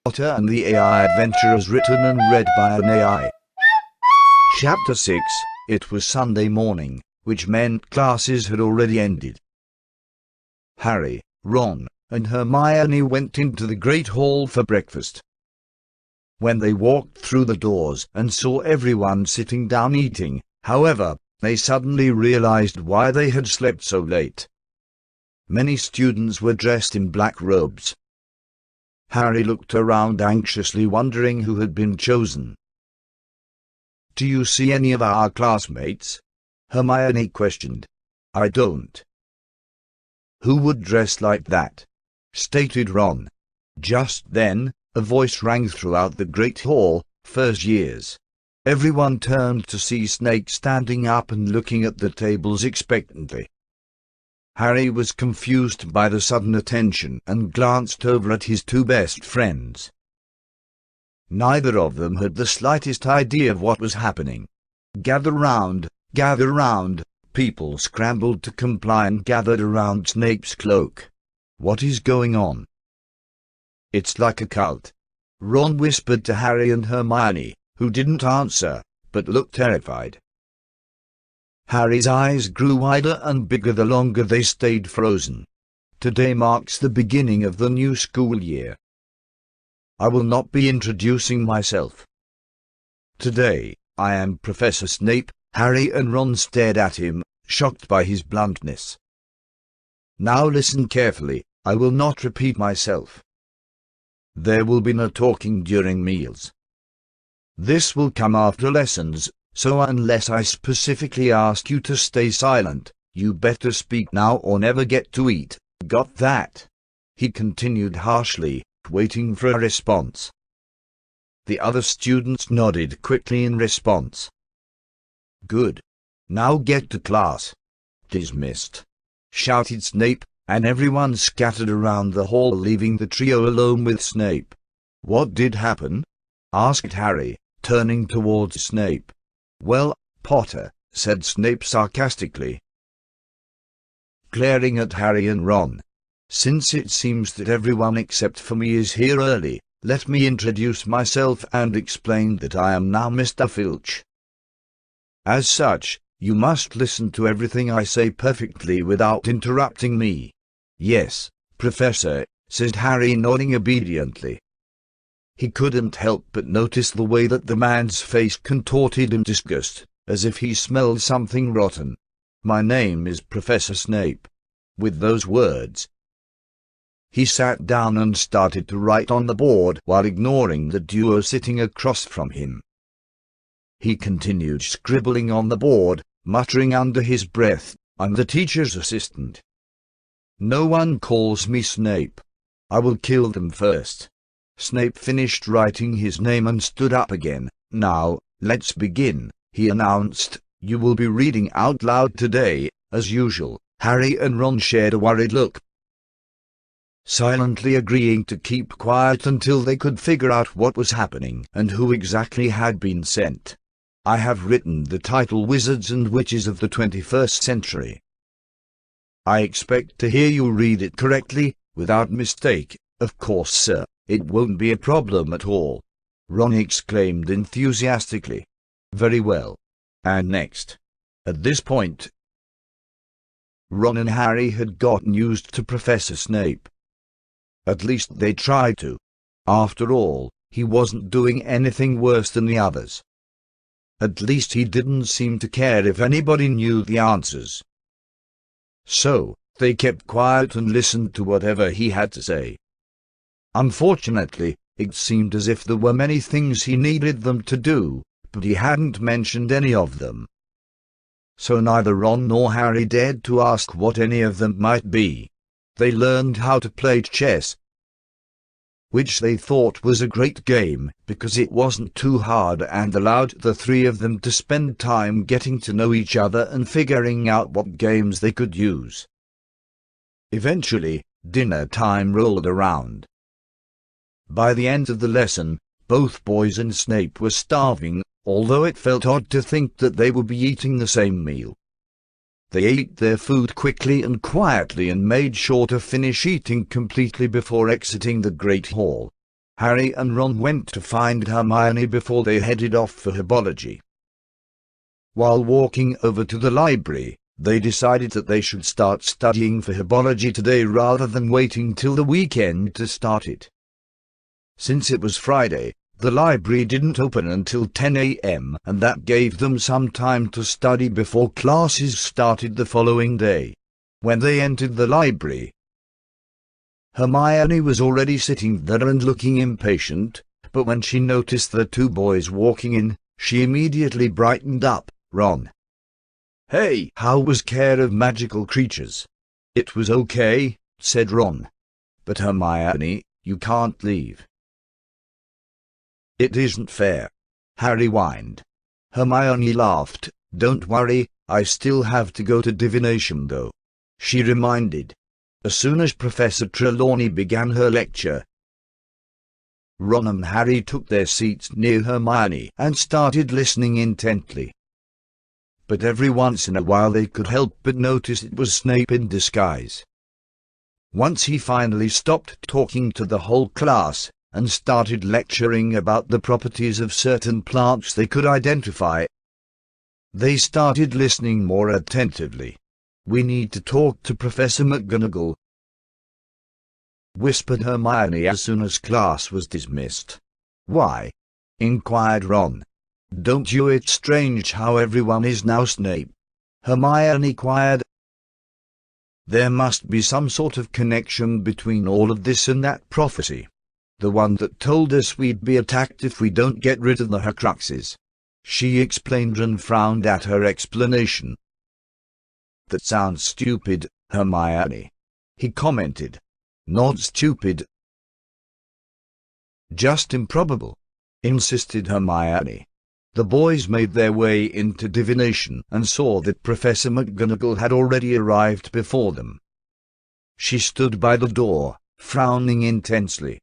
Potter and the AI Adventurers, written and read by an AI. Chapter 6. It was Sunday morning, which meant classes had already ended. Harry, Ron, and Hermione went into the Great Hall for breakfast. When they walked through the doors and saw everyone sitting down eating, however, they suddenly realized why they had slept so late. Many students were dressed in black robes. Harry looked around anxiously, wondering who had been chosen. "Do you see any of our classmates?" Hermione questioned. "I don't." "Who would dress like that?" stated Ron. Just then, a voice rang throughout the Great Hall, "First years." Everyone turned to see Snape standing up and looking at the tables expectantly. Harry was confused by the sudden attention and glanced over at his two best friends. Neither of them had the slightest idea of what was happening. "Gather round, gather round!" People scrambled to comply and gathered around Snape's cloak. "What is going on?" "It's like a cult," Ron whispered to Harry and Hermione, who didn't answer, but looked terrified. Harry's eyes grew wider and bigger the longer they stayed frozen. "Today marks the beginning of the new school year. I will not be introducing myself. Today, I am Professor Snape." Harry and Ron stared at him, shocked by his bluntness. "Now listen carefully, I will not repeat myself. There will be no talking during meals. This will come after lessons, so unless I specifically ask you to stay silent, you better speak now or never get to eat. Got that?" he continued harshly, waiting for a response. The other students nodded quickly in response. "Good. Now get to class." "Dismissed," shouted Snape, and everyone scattered around the hall, leaving the trio alone with Snape. "What did happen?" asked Harry, turning towards Snape. "Well, Potter," said Snape sarcastically, glaring at Harry and Ron, "since it seems that everyone except for me is here early, let me introduce myself and explain that I am now Mr. Filch. As such, you must listen to everything I say perfectly without interrupting me." "Yes, Professor," said Harry, nodding obediently. He couldn't help but notice the way that the man's face contorted in disgust, as if he smelled something rotten. "My name is Professor Snape." With those words, he sat down and started to write on the board while ignoring the duo sitting across from him. He continued scribbling on the board, muttering under his breath, "I'm the teacher's assistant. No one calls me Snape. I will kill them first." Snape finished writing his name and stood up again. "Now, let's begin," he announced. "You will be reading out loud today, as usual." Harry and Ron shared a worried look, silently agreeing to keep quiet until they could figure out what was happening and who exactly had been sent. "I have written the title Wizards and Witches of the 21st Century. I expect to hear you read it correctly, without mistake." "Of course, sir. It won't be a problem at all," Ron exclaimed enthusiastically. "Very well. And next." At this point, Ron and Harry had gotten used to Professor Snape. At least they tried to. After all, he wasn't doing anything worse than the others. At least he didn't seem to care if anybody knew the answers. So, they kept quiet and listened to whatever he had to say. Unfortunately, it seemed as if there were many things he needed them to do, but he hadn't mentioned any of them. So neither Ron nor Harry dared to ask what any of them might be. They learned how to play chess, which they thought was a great game because it wasn't too hard and allowed the three of them to spend time getting to know each other and figuring out what games they could use. Eventually, dinner time rolled around. By the end of the lesson, both boys and Snape were starving, although it felt odd to think that they would be eating the same meal. They ate their food quickly and quietly and made sure to finish eating completely before exiting the Great Hall. Harry and Ron went to find Hermione before they headed off for herbology. While walking over to the library, they decided that they should start studying for herbology today rather than waiting till the weekend to start it. Since it was Friday, the library didn't open until 10 a.m. and that gave them some time to study before classes started the following day. When they entered the library, Hermione was already sitting there and looking impatient, but when she noticed the two boys walking in, she immediately brightened up. "Ron. Hey, how was care of magical creatures?" "It was okay," said Ron. "But Hermione, you can't leave." "It isn't fair," Harry whined. Hermione laughed. "Don't worry, I still have to go to divination though," she reminded. As soon as Professor Trelawney began her lecture, Ron and Harry took their seats near Hermione and started listening intently. But every once in a while they could help but notice it was Snape in disguise. Once he finally stopped talking to the whole class and started lecturing about the properties of certain plants they could identify. They started listening more attentively. "We need to talk to Professor McGonagall," whispered Hermione as soon as class was dismissed. "Why?" inquired Ron. "Don't you? It's strange how everyone is now Snape," Hermione inquired. "There must be some sort of connection between all of this and that prophecy. The one that told us we'd be attacked if we don't get rid of the Horcruxes," she explained and frowned at her explanation. "That sounds stupid, Hermione," he commented. "Not stupid. Just improbable," insisted Hermione. The boys made their way into divination and saw that Professor McGonagall had already arrived before them. She stood by the door, frowning intensely.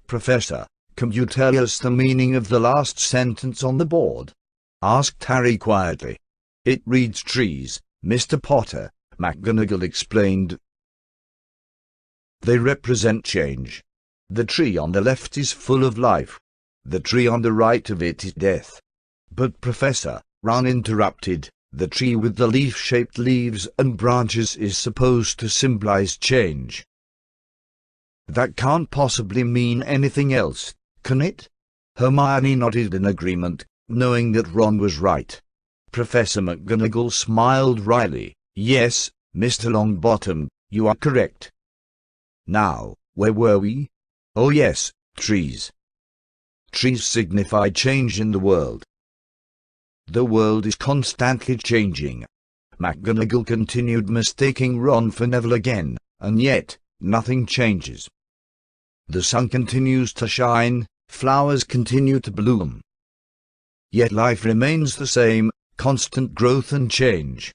"Professor, can you tell us the meaning of the last sentence on the board?" asked Harry quietly. "It reads trees, Mr. Potter," McGonagall explained. "They represent change. The tree on the left is full of life. The tree on the right of it is death." "But Professor," Ron interrupted, "the tree with the leaf-shaped leaves and branches is supposed to symbolize change. That can't possibly mean anything else, can it?" Hermione nodded in agreement, knowing that Ron was right. Professor McGonagall smiled wryly. "Yes, Mr. Longbottom, you are correct. Now, where were we? Oh yes, trees. Trees signify change in the world. The world is constantly changing." McGonagall continued, mistaking Ron for Neville again, "and yet, nothing changes. The sun continues to shine, flowers continue to bloom. Yet life remains the same, constant growth and change."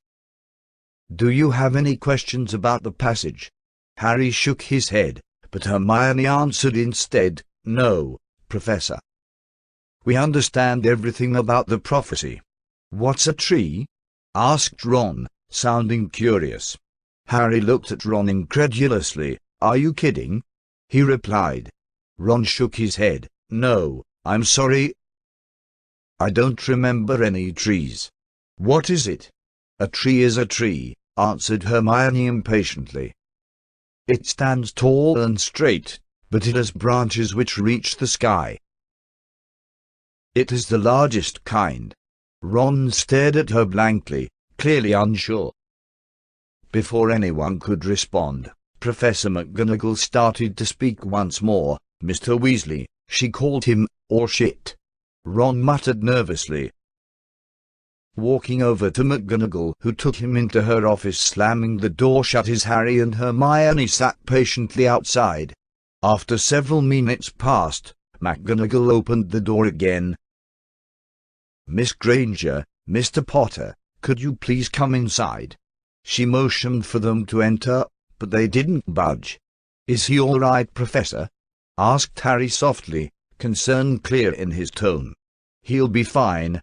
"Do you have any questions about the passage?" Harry shook his head, but Hermione answered instead, "No, Professor. We understand everything about the prophecy." "What's a tree?" asked Ron, sounding curious. Harry looked at Ron incredulously. "Are you kidding?" he replied. Ron shook his head. "No, I'm sorry. I don't remember any trees." "What is it?" "A tree is a tree," answered Hermione impatiently. "It stands tall and straight, but it has branches which reach the sky. It is the largest kind." Ron stared at her blankly, clearly unsure. Before anyone could respond, Professor McGonagall started to speak once more. "Mr. Weasley," she called him, "or shit," Ron muttered nervously. Walking over to McGonagall, who took him into her office, slamming the door shut as Harry and Hermione sat patiently outside. After several minutes passed, McGonagall opened the door again. "Miss Granger, Mr. Potter, could you please come inside?" She motioned for them to enter, but they didn't budge. "Is he all right, Professor?" asked Harry softly, concern clear in his tone. "He'll be fine."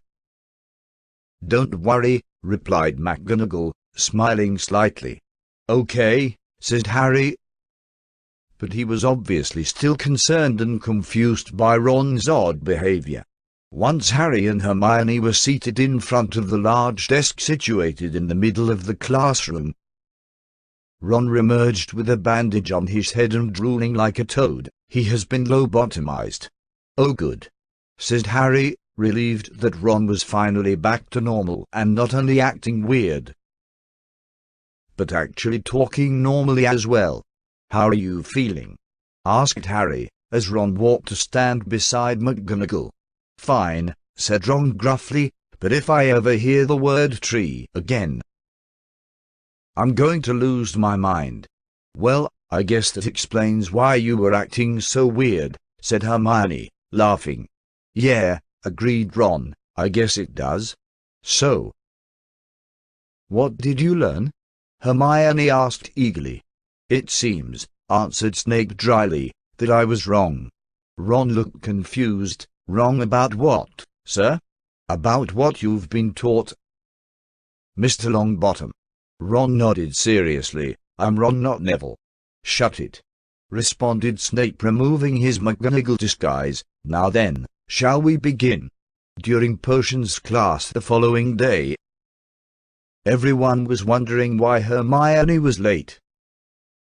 "Don't worry," replied McGonagall, smiling slightly. "Okay," said Harry. but he was obviously still concerned and confused by Ron's odd behavior. Once Harry and Hermione were seated in front of the large desk situated in the middle of the classroom. Ron reemerged with a bandage on his head and drooling like a toad. "He has been lobotomized." "Oh good," said Harry, relieved that Ron was finally back to normal and not only acting weird, but actually talking normally as well. "How are you feeling?" asked Harry, as Ron walked to stand beside McGonagall. "Fine," said Ron gruffly, "but if I ever hear the word tree again, I'm going to lose my mind." "Well, I guess that explains why you were acting so weird," said Hermione, laughing. "Yeah," agreed Ron, "I guess it does. So, what did you learn?" Hermione asked eagerly. "It seems," answered Snape dryly, "that I was wrong." Ron looked confused. "Wrong about what, sir?" "About what you've been taught, Mr. Longbottom." Ron nodded seriously. "I'm Ron, not Neville." "Shut it," responded Snape, removing his McGonagall disguise. "Now then, shall we begin?" During potions class the following day, everyone was wondering why Hermione was late.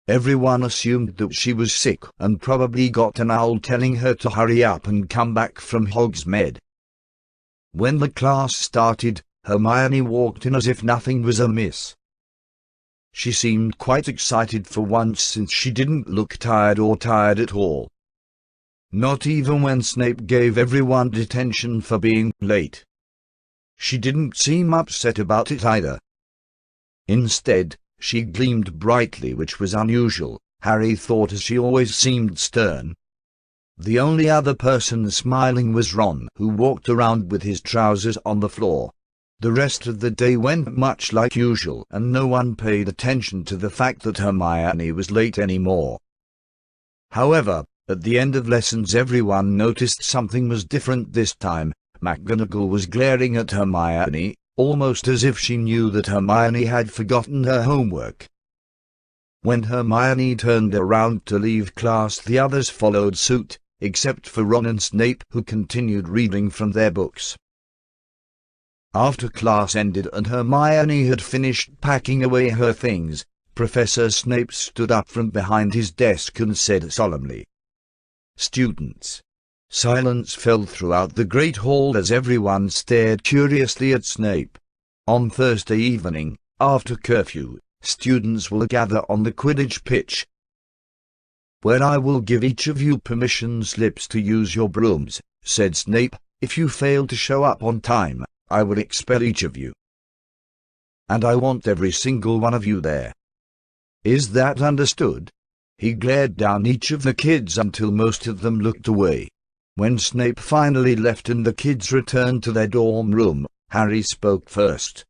Everyone assumed that she was sick and probably got an owl telling her to hurry up and come back from Hogsmeade. When the class started, Hermione walked in as if nothing was amiss. She seemed quite excited for once, since she didn't look tired or tired at all. Not even when Snape gave everyone detention for being late. She didn't seem upset about it either. Instead, she gleamed brightly, which was unusual, Harry thought, as she always seemed stern. The only other person smiling was Ron, who walked around with his trousers on the floor. The rest of the day went much like usual, and no one paid attention to the fact that Hermione was late anymore. However, at the end of lessons everyone noticed something was different this time. McGonagall was glaring at Hermione, almost as if she knew that Hermione had forgotten her homework. When Hermione turned around to leave class, the others followed suit, except for Ron and Snape, who continued reading from their books. After class ended and Hermione had finished packing away her things, Professor Snape stood up from behind his desk and said solemnly, "Students." Silence fell throughout the Great Hall as everyone stared curiously at Snape. "On Thursday evening, after curfew, students will gather on the Quidditch pitch, where I will give each of you permission slips to use your brooms," said Snape. "If you fail to show up on time, I will expel each of you. And I want every single one of you there. Is that understood?" He glared down each of the kids until most of them looked away. When Snape finally left and the kids returned to their dorm room, Harry spoke first.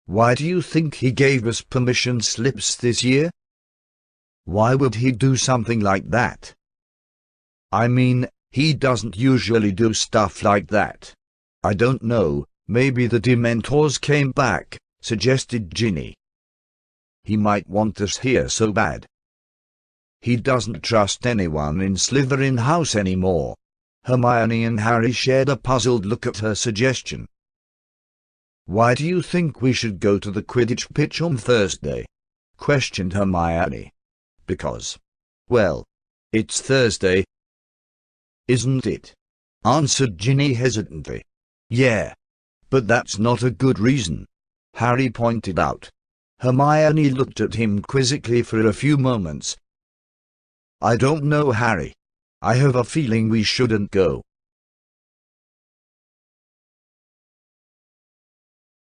"Why do you think he gave us permission slips this year? Why would he do something like that? I mean, he doesn't usually do stuff like that." "I don't know, maybe the Dementors came back," suggested Ginny. "He might want us here so bad. He doesn't trust anyone in Slytherin House anymore." Hermione and Harry shared a puzzled look at her suggestion. "Why do you think we should go to the Quidditch pitch on Thursday?" questioned Hermione. "Because, well, it's Thursday, isn't it?" answered Ginny hesitantly. "Yeah, but that's not a good reason," Harry pointed out. Hermione looked at him quizzically for a few moments. "I don't know, Harry. I have a feeling we shouldn't go."